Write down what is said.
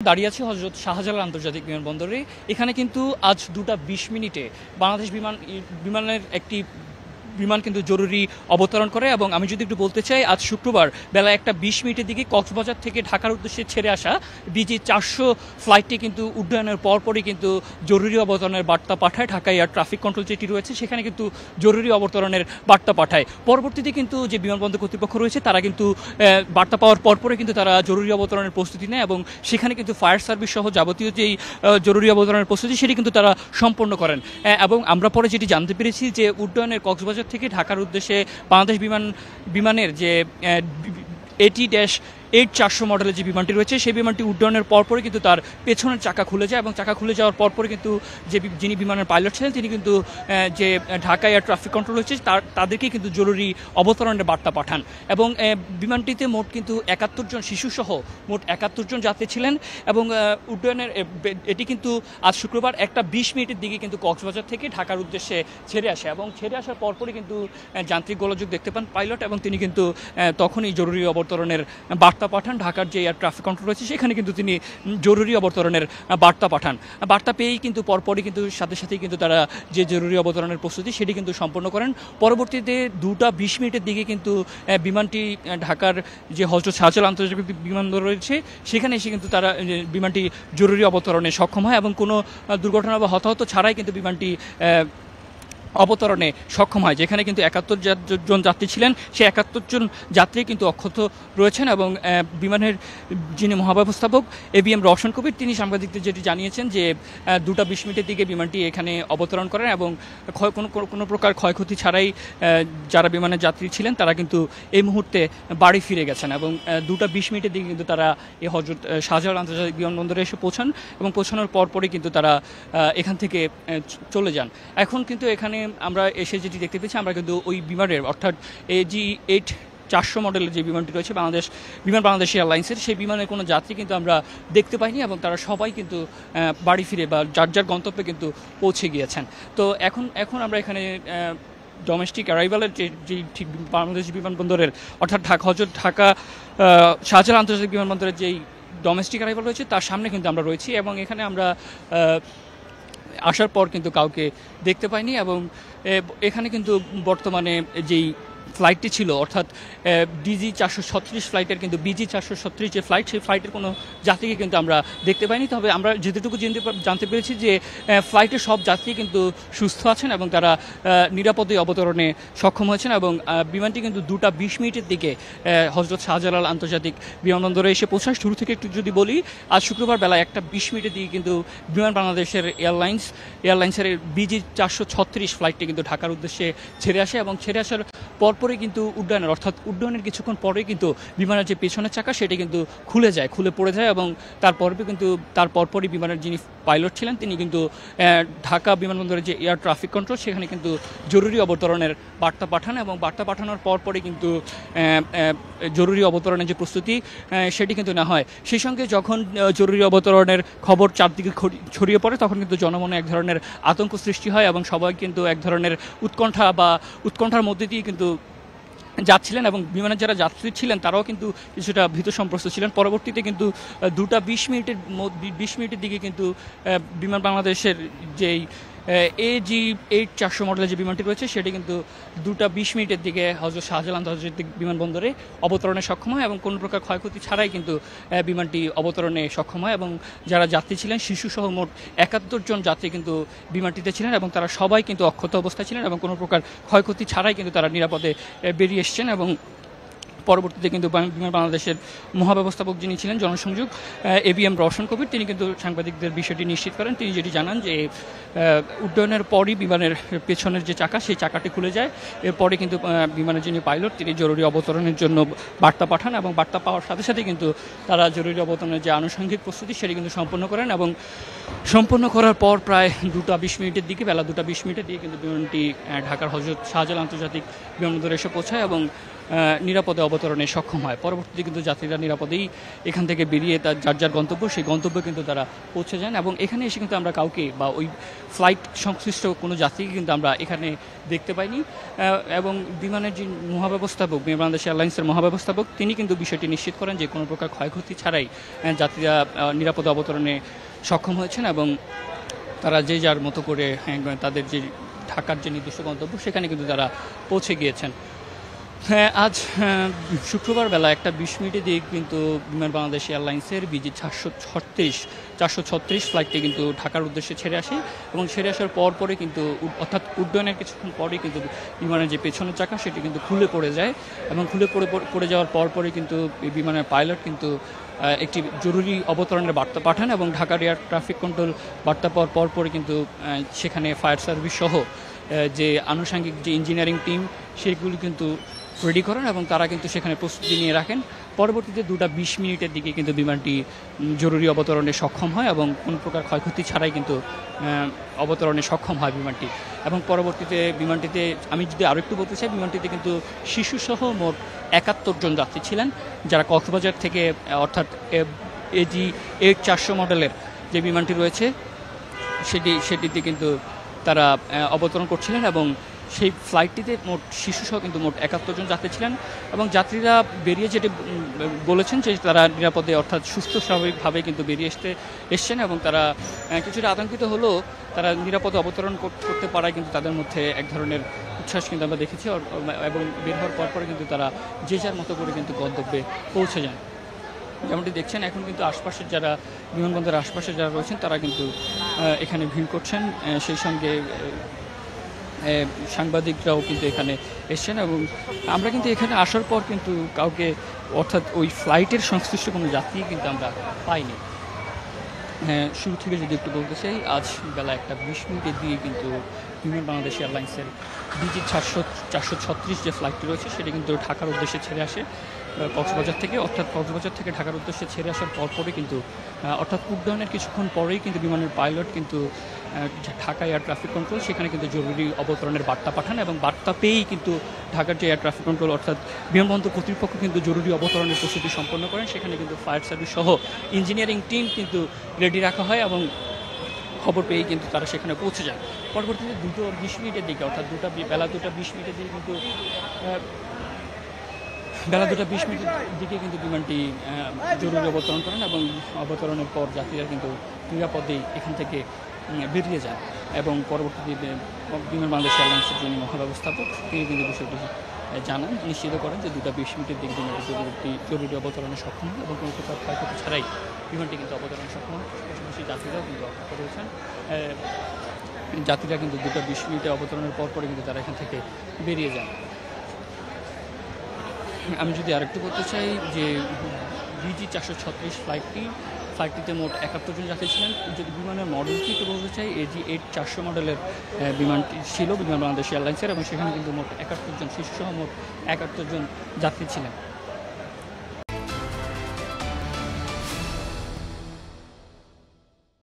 দাঁড়িয়ে আছি হযরত শাহজালাল আন্তর্জাতিক বিমানবন্দরে। এখানে কিন্তু আজ 2:20 বাংলাদেশ বিমানের একটি বিমান কিন্তু জরুরি অবতরণ করে এবং আমি যদি একটু বলতে চাই আজ শুক্রবার বেলা 1:20 দিকে কক্সবাজার থেকে ঢাকার উদ্দেশ্যে ছেড়ে আসা BG-400 ফ্লাইটটি কিন্তু উড্ডয়নের পরপরই কিন্তু জরুরি অবতরণের বার্তা পাঠায়। ঢাকা এয়ার ট্রাফিক কন্ট্রোল যেটি রয়েছে সেখানে কিন্তু জরুরি অবতরণের বার্তা পাঠায়। পরবর্তীতে কিন্তু যে বিমানবন্দর কর্তৃপক্ষ রয়েছে তারা কিন্তু বার্তা পাওয়ার পরপরই কিন্তু তারা জরুরি অবতরণের প্রস্তুতি নেয় এবং সেখানে কিন্তু ফায়ার সার্ভিস সহ যাবতীয় যেই জরুরি অবতরণের প্রস্তুতি সেটি কিন্তু তারা সম্পন্ন করেন। এবং আমরা পরে যেটি জানতে পেরেছি যে উড্ডয়নের কক্সবাজার থেকে ঢাকার উদ্দেশ্যে বাংলাদেশ বিমানের যে AT-400 মডেলের যে বিমানটি রয়েছে সেই বিমানটি উড্ডয়নের পরপরই কিন্তু তার পেছনের চাকা খুলে যায় এবং চাকা খুলে যাওয়ার পরপরই কিন্তু যিনি বিমানের পাইলট ছিলেন তিনি কিন্তু যে ঢাকা এয়ার ট্রাফিক কন্ট্রোল রয়েছে তাদেরকে কিন্তু জরুরি অবতরণের বার্তা পাঠান এবং বিমানটিতে মোট কিন্তু 71 জন শিশুসহ মোট 71 জন যাত্রী ছিলেন এবং উড্ডয়নের এটি কিন্তু আজ শুক্রবার 1:20 দিকে কিন্তু কক্সবাজার থেকে ঢাকার উদ্দেশ্যে ছেড়ে আসে এবং ছেড়ে আসার পরপরই কিন্তু যান্ত্রিক গোলযোগ দেখতে পান পাইলট এবং তিনি কিন্তু তখনই জরুরি অবতরণের বার্তা পাঠান। ঢাকার যে এয়ার ট্রাফিক কন্ট্রোল রয়েছে সেখানে কিন্তু তিনি জরুরি অবতরণের বার্তা পাঠান। বার্তা পেয়েই কিন্তু পরপরই কিন্তু সাথে সাথেই কিন্তু তারা যে জরুরি অবতরণের প্রস্তুতি সেটি কিন্তু সম্পন্ন করেন। পরবর্তীতে 2:20 দিকে কিন্তু বিমানটি ঢাকার যে হযরত শাহজালাল আন্তর্জাতিক বিমানবন্দর রয়েছে সেখানে এসে কিন্তু তারা বিমানটি জরুরি অবতরণে সক্ষম হয় এবং কোনো দুর্ঘটনা বা হতাহত ছাড়াই কিন্তু বিমানটি অবতরণে সক্ষম হয়। যেখানে কিন্তু 71 জন যাত্রী ছিলেন সেই 71 জন যাত্রী কিন্তু অক্ষত রয়েছেন এবং বিমানের যিনি মহাব্যবস্থাপক ABM রওশন কবির তিনি সাংবাদিকদের যেটি জানিয়েছেন যে 2:20 দিকে বিমানটি এখানে অবতরণ করেন এবং কোনো প্রকার ক্ষয়ক্ষতি ছাড়াই যারা বিমানের যাত্রী ছিলেন তারা কিন্তু এই মুহূর্তে বাড়ি ফিরে গেছেন এবং 2:20 দিকে কিন্তু তারা এই হযরত শাহজালাল আন্তর্জাতিক বিমানবন্দরে এসে পৌঁছান এবং পৌঁছানোর পরপরই কিন্তু তারা এখান থেকে চলে যান। এখন কিন্তু এখানে আমরা এসে যেটি দেখতে পেয়েছি আমরা কিন্তু ওই বিমানের অর্থাৎ AG-400 মডেলের যে বিমানটি রয়েছে বাংলাদেশ এয়ারলাইন্সের সেই বিমানের কোনো যাত্রী কিন্তু আমরা দেখতে পাইনি এবং তারা সবাই কিন্তু বাড়ি ফিরে বা যার গন্তব্যে কিন্তু পৌঁছে গিয়েছেন। তো এখন আমরা এখানে ডোমেস্টিক অ্যারাইভালের যে ঠিক বাংলাদেশ বিমানবন্দরের অর্থাৎ ঢাকা শাহজালাল আন্তর্জাতিক বিমানবন্দরের যেই ডোমেস্টিক অ্যারাইভাল রয়েছে তার সামনে কিন্তু আমরা রয়েছি এবং এখানে আমরা আসার পর কিন্তু কাউকে দেখতে পাইনি এবং এখানে কিন্তু বর্তমানে যেই ফ্লাইটটি ছিল অর্থাৎ DG-436 ফ্লাইটের কিন্তু BG-436 যে ফ্লাইট সেই ফ্লাইটের কোনো যাত্রীকে কিন্তু আমরা দেখতে পাইনি। তবে আমরা যেটুকু জানতে পেরেছি যে ফ্লাইটের সব যাত্রী কিন্তু সুস্থ আছেন এবং তারা নিরাপদে অবতরণে সক্ষম হয়েছেন এবং বিমানটি কিন্তু 2:20 দিকে হযরত শাহজালাল আন্তর্জাতিক বিমানবন্দরে এসে পৌঁছায়। শুরু থেকে একটু যদি বলি আজ শুক্রবার বেলা 1:20 দিকে কিন্তু বিমান বাংলাদেশের এয়ারলাইন্সের BG-436 ফ্লাইটটি কিন্তু ঢাকার উদ্দেশ্যে ছেড়ে আসে এবং ছেড়ে আসার পরপরই কিন্তু উড্ডয়নের কিছুক্ষণ পরেই কিন্তু বিমানের যে পেছনের চাকা সেটি কিন্তু খুলে পড়ে যায় এবং তার পরপরই বিমানের যিনি পাইলট ছিলেন তিনি কিন্তু ঢাকা বিমানবন্দরের যে এয়ার ট্রাফিক কন্ট্রোল সেখানে কিন্তু জরুরি অবতরণের বার্তা পাঠান এবং বার্তা পাঠানোর পরপরই কিন্তু জরুরি অবতরণের যে প্রস্তুতি সেটি কিন্তু না হয়। সেই সঙ্গে যখন জরুরি অবতরণের খবর চারদিকে ছড়িয়ে পড়ে তখন কিন্তু জনমনে এক ধরনের আতঙ্ক সৃষ্টি হয় এবং সবাই কিন্তু এক ধরনের উৎকণ্ঠার মধ্যে দিয়ে কিন্তু যাচ্ছিলেন এবং বিমানের যারা যাত্রী ছিলেন তারাও কিন্তু কিছুটা ভীত সন্ত্রস্ত ছিলেন। পরবর্তীতে কিন্তু 2:20 দিকে কিন্তু বিমান বাংলাদেশের যেই AG-400 মডেলের যে বিমানটি রয়েছে সেটি কিন্তু 2:20 দিকে হযরত শাহজালাল আন্তর্জাতিক বিমানবন্দরে অবতরণে সক্ষম হয় এবং কোনো প্রকার ক্ষয়ক্ষতি ছাড়াই কিন্তু বিমানটি অবতরণে সক্ষম হয় এবং যারা যাত্রী ছিলেন শিশুসহ মোট 71 জন যাত্রী কিন্তু বিমানটিতে ছিলেন এবং তারা সবাই কিন্তু অক্ষত অবস্থায় ছিলেন এবং কোনো প্রকার ক্ষয়ক্ষতি ছাড়াই কিন্তু তারা নিরাপদে বেরিয়ে এসছেন এবং পরবর্তীতে কিন্তু বিমান বাংলাদেশের মহাব্যবস্থাপক যিনি ছিলেন জনসংযোগ ABM রওশন কবির তিনি কিন্তু সাংবাদিকদের বিষয়টি নিশ্চিত করেন। তিনি যেটি জানান যে উড্ডয়নের পরই বিমানের পেছনের যে চাকা সেই চাকাটি খুলে যায়। এরপরে কিন্তু বিমানের যিনি পাইলট তিনি জরুরি অবতরণের জন্য বার্তা পাঠান এবং বার্তা পাওয়ার সাথে সাথে কিন্তু তারা জরুরি অবতরণের যে আনুষঙ্গিক প্রস্তুতি সেটি কিন্তু সম্পন্ন করেন এবং সম্পন্ন করার পর প্রায় 2:20 দিকে বেলা 2:20 দিকে কিন্তু বিমানটি ঢাকার হযরত শাহজালাল আন্তর্জাতিক বিমানবন্দরে এসে পৌঁছায় এবং নিরাপদে অবতরণে সক্ষম হয়। পরবর্তীতে কিন্তু যাত্রীরা নিরাপদেই এখান থেকে বেরিয়ে তার যার যার গন্তব্য সেই গন্তব্যে কিন্তু তারা পৌঁছে যান এবং এখানে এসে কিন্তু আমরা কাউকে বা ওই ফ্লাইট সংশ্লিষ্ট কোনো যাত্রীকে কিন্তু আমরা এখানে দেখতে পাইনি এবং বিমানের যে মহাব্যবস্থাপক বাংলাদেশ এয়ারলাইন্সের মহাব্যবস্থাপক তিনি কিন্তু বিষয়টি নিশ্চিত করেন যে কোনো প্রকার ক্ষয়ক্ষতি ছাড়াই যাত্রীরা নিরাপদে অবতরণে সক্ষম হয়েছেন এবং তারা যে যার মতো করে তাদের যে ঢাকার যে নির্দিষ্ট গন্তব্য সেখানে কিন্তু তারা পৌঁছে গিয়েছেন। হ্যাঁ, আজ শুক্রবার বেলা 1:20 দিয়ে কিন্তু বিমান বাংলাদেশ এয়ারলাইন্সের BG 436 ফ্লাইটটি কিন্তু ঢাকার উদ্দেশ্যে ছেড়ে আসে এবং ছেড়ে আসার পরপরই কিন্তু অর্থাৎ উড্ডয়নের কিছুক্ষণ পরেই কিন্তু বিমানের যে পেছনের চাকা সেটি কিন্তু খুলে পড়ে যায় এবং খুলে পড়ে যাওয়ার পরপরই কিন্তু বিমানের পাইলট কিন্তু একটি জরুরি অবতরণের বার্তা পাঠান এবং ঢাকার এয়ার ট্রাফিক কন্ট্রোল বার্তা পাওয়ার পরপরই কিন্তু সেখানে ফায়ার সার্ভিস সহ যে আনুষঙ্গিক যে ইঞ্জিনিয়ারিং টিম সেগুলি কিন্তু রেডি করেন এবং তারা কিন্তু সেখানে প্রস্তুতি নিয়ে রাখেন। পরবর্তীতে 2:20 দিকে কিন্তু বিমানটি জরুরি অবতরণে সক্ষম হয় এবং কোনো প্রকার ক্ষয়ক্ষতি ছাড়াই কিন্তু অবতরণে সক্ষম হয় বিমানটি এবং পরবর্তীতে বিমানটিতে আমি যদি আরও একটু বলতে চাই বিমানটিতে কিন্তু শিশুসহ মোট 71 জন যাত্রী ছিলেন যারা কক্সবাজার থেকে অর্থাৎ AG 8400 মডেলের যে বিমানটি রয়েছে সেটিতে কিন্তু তারা অবতরণ করছিলেন এবং সেই ফ্লাইটটিতে মোট শিশুসহ কিন্তু মোট 71 জন যাত্রী ছিলেন এবং যাত্রীরা বেরিয়ে যেটি বলেছেন যে তারা নিরাপদে অর্থাৎ সুস্থ স্বাভাবিকভাবে কিন্তু বেরিয়ে এসছেন এবং তারা কিছুটা আতঙ্কিত হলেও তারা নিরাপদে অবতরণ করতে পারায় কিন্তু তাদের মধ্যে এক ধরনের উচ্ছ্বাস কিন্তু আমরা দেখেছি এবং বের হওয়ার পরপরে কিন্তু তারা যে যার মতো করে কিন্তু গন্তব্যে পৌঁছে যান। যেমনটি দেখছেন এখন কিন্তু আশপাশের যারা বিমানবন্দরের আশপাশে যারা রয়েছেন তারা কিন্তু এখানে ভিড় করছেন, সেই সঙ্গে সাংবাদিকরাও কিন্তু এখানে এসছেন এবং আমরা কিন্তু এখানে আসার পর কিন্তু কাউকে অর্থাৎ ওই ফ্লাইটের সংশ্লিষ্ট কোনো যাত্রী কিন্তু আমরা পাইনি। শুরু থেকে যদি একটু বলতে চাই আজ বেলা 1:20 দিয়ে কিন্তু বিমান বাংলাদেশ এয়ারলাইন্সের BG 436 যে ফ্লাইটটি রয়েছে সেটি কিন্তু ঢাকার উদ্দেশ্যে ছেড়ে আসে কক্সবাজার থেকে, অর্থাৎ কক্সবাজার থেকে ঢাকার উদ্দেশ্যে ছেড়ে আসার পরপরই কিন্তু অর্থাৎ উড্ডয়নের কিছুক্ষণ পরেই কিন্তু বিমানের পাইলট কিন্তু ঢাকা এয়ার ট্রাফিক কন্ট্রোল সেখানে কিন্তু জরুরি অবতরণের বার্তা পাঠান এবং বার্তা পেয়েই কিন্তু ঢাকার যে এয়ার ট্রাফিক কন্ট্রোল অর্থাৎ বিমানবন্দর কর্তৃপক্ষ কিন্তু জরুরি অবতরণের প্রস্তুতি সম্পন্ন করেন। সেখানে কিন্তু ফায়ার সার্ভিস সহ ইঞ্জিনিয়ারিং টিম কিন্তু রেডি রাখা হয় এবং খবর পেয়েই কিন্তু তারা সেখানে পৌঁছে যায়। পরবর্তীতে 2:20 দিকে অর্থাৎ বেলা 2:20 দিকে কিন্তু বেলা 2:20 দিকে কিন্তু বিমানটি জরুরি অবতরণ করেন এবং অবতরণের পর যাত্রীরা কিন্তু নিরাপদেই এখান থেকে বেরিয়ে যান এবং পরবর্তীতে বিমান বাংলাদেশ এয়ারলাইন্সের যিনি মহাব্যবস্থাপক তিনি কিন্তু বিষয়টি জানান, নিশ্চিত করেন যে 2:20 দিকে বিমানটি জরুরি অবতরণে সক্ষম হয় এবং কোনো প্রকার ক্ষয়ক্ষতি ছাড়াই বিমানটি কিন্তু অবতরণে সক্ষম হয়। পাশাপাশি যাত্রীরাও কিন্তু অপেক্ষা করেছেন, যাত্রীরা কিন্তু 2:20 অবতরণের পরপরই কিন্তু তারা এখান থেকে বেরিয়ে যান। আমি যদি আরেকটু বলতে চাই যে BG 436 ফ্লাইটটিতে মোট 71 জন যাত্রী ছিলেন। যদি বিমানের মডেলটি একটু বলতে চাই AG 8400 মডেলের বিমানটি ছিল বিমান বাংলাদেশ এয়ারলাইন্সের এবং সেখানে কিন্তু মোট 71 জন শিশুসহ মোট 71 জন যাত্রী ছিলেন।